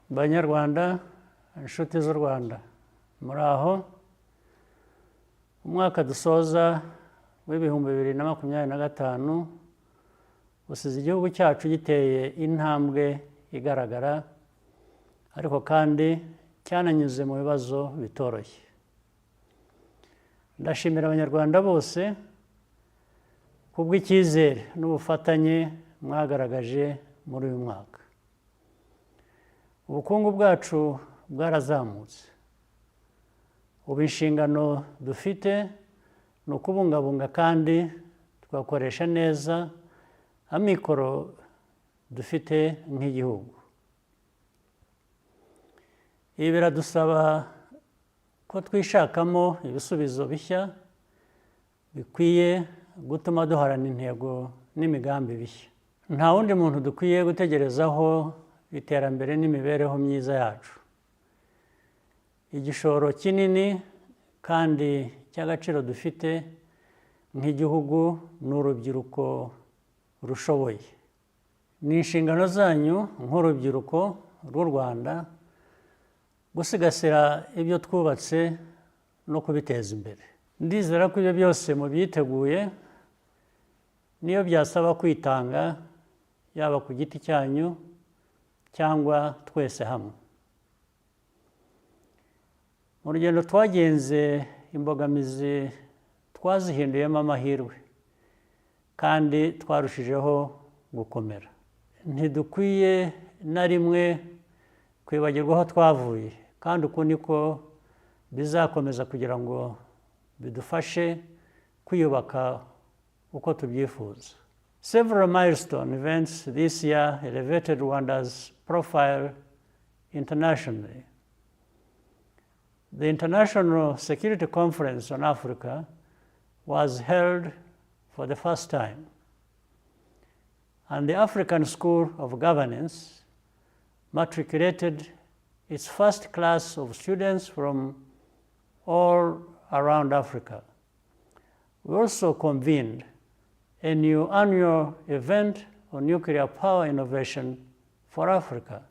kubanyarwanda, inshuti z'u Rwanda, muri aho umwaka dusoza w'ibihumbi 2025 usize igihugu cyacu giteye intambwe igaragara, ariko kandi cyananyuze mu bibazo bitoroshye. Ndashimira abanyarwanda bose kubw'icyizere n'ubufatanye mwagaragaje muri uyu mwaka. Ubukungu bwacu bwarazamutse. Ubu inshingano dufite ni ukubungabunga kandi tugakoresha neza amikoro dufite nk'igihugu. Ibi biradusaba ko twishakamo ibisubizo bishya bikwiye gutuma duharana intego n'imigambi bishya. Nta wundi muntu dukwiye gutegerezaho iterambere n'imibereho myiza yacu. Igishoro kinini kandi cy'agaciro dufite nk'igihugu n'urubyiruko rushoboye. Ni inshingano zanyu nk'urubyiruko rw'u Rwanda gusigasira ibyo twubatse no kubiteza imbere. Ndizera ko ibyo byose mubyiteguye, niyo byasaba kwitanga, yaba ku giti cyanyu cyangwa twese hamwe. Mu rugendo twagenze, imbogamizi twazihinduyemo amahirwe kandi twarushijeho gukomera. Ntidukwiye na rimwe kwibagirwa aho twavuye, kandi uku niko bizakomeza kugira ngo bidufashe kwiyubaka uko tubyifuza. Several milestone events this year elevated Rwanda's profile internationally. The International Security Conference on Africa was held for the first time, and the African School of Governance matriculated its first class of students from all around Africa. We also convened a new annual event on nuclear power innovation for Africa.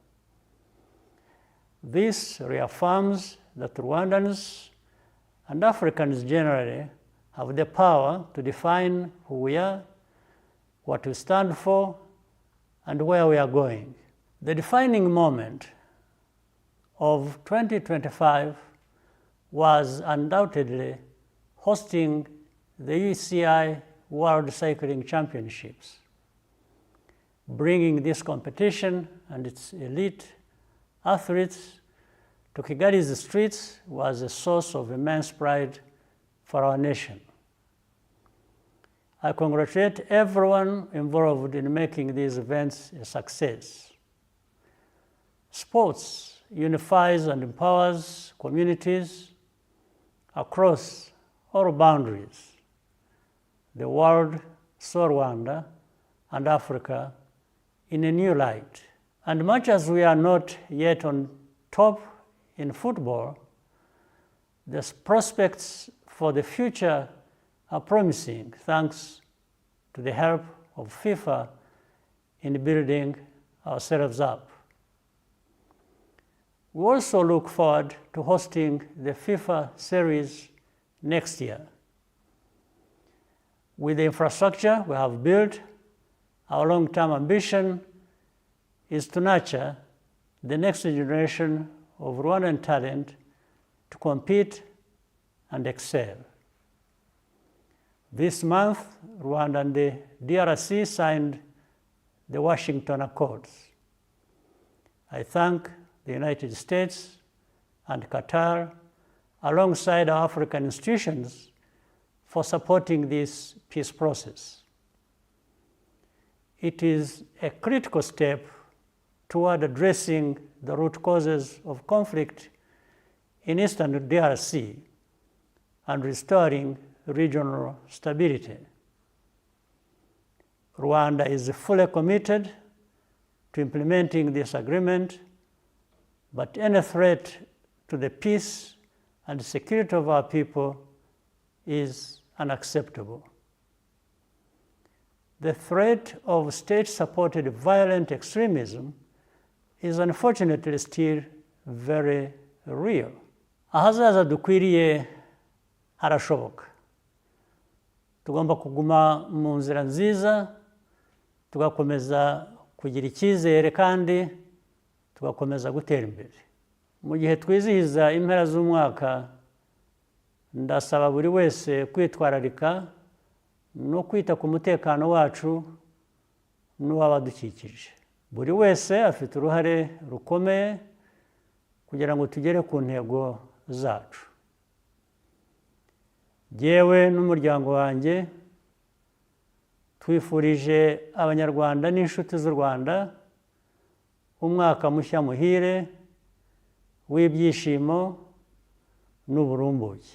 This reaffirms that Rwandans and Africans generally have the power to define who we are, what we stand for, and where we are going. The defining moment of 2025 was undoubtedly hosting the UCI World Cycling Championships. Bringing this competition and its elite athletes to Kigali's streets was a source of immense pride for our nation. I congratulate everyone involved in making these events a success. Sports unifies and empowers communities across all boundaries. The world saw Rwanda and Africa in a new light. And much as we are not yet on top in football, the prospects for the future are promising thanks to the help of FIFA in building ourselves up. We also look forward to hosting the FIFA series next year. With the infrastructure we have built, our long-term ambition is to nurture the next generation of Rwandan talent to compete and excel. This month, Rwanda and the DRC signed the Washington Accords. I thank the United States and Qatar, alongside our African institutions, for supporting this peace process. It is a critical step toward addressing the root causes of conflict in eastern DRC and restoring regional stability. Rwanda is fully committed to implementing this agreement, but any threat to the peace and security of our people is unacceptable. The threat of state-supported violent extremism is unfortunately still very real. Ahazaza dukwiriye harashoboka. Tugomba kuguma mu nzira nziza, tugakomeza kugira icyizere kandi tugakomeza gutera imbere. Mu gihe twizihiza impera z'umwaka, ndasaba buri wese kwitwararika no kwita ku mutekano wacu n'uw'abadukikije. Buri wese afite uruhare rukomeye kugira ngo tugere ku ntego zacu. Jyewe n'umuryango wanjye twifurije abanyarwanda n'inshuti z'u Rwanda umwaka mushya muhire w'ibyishimo n'uburumbuke.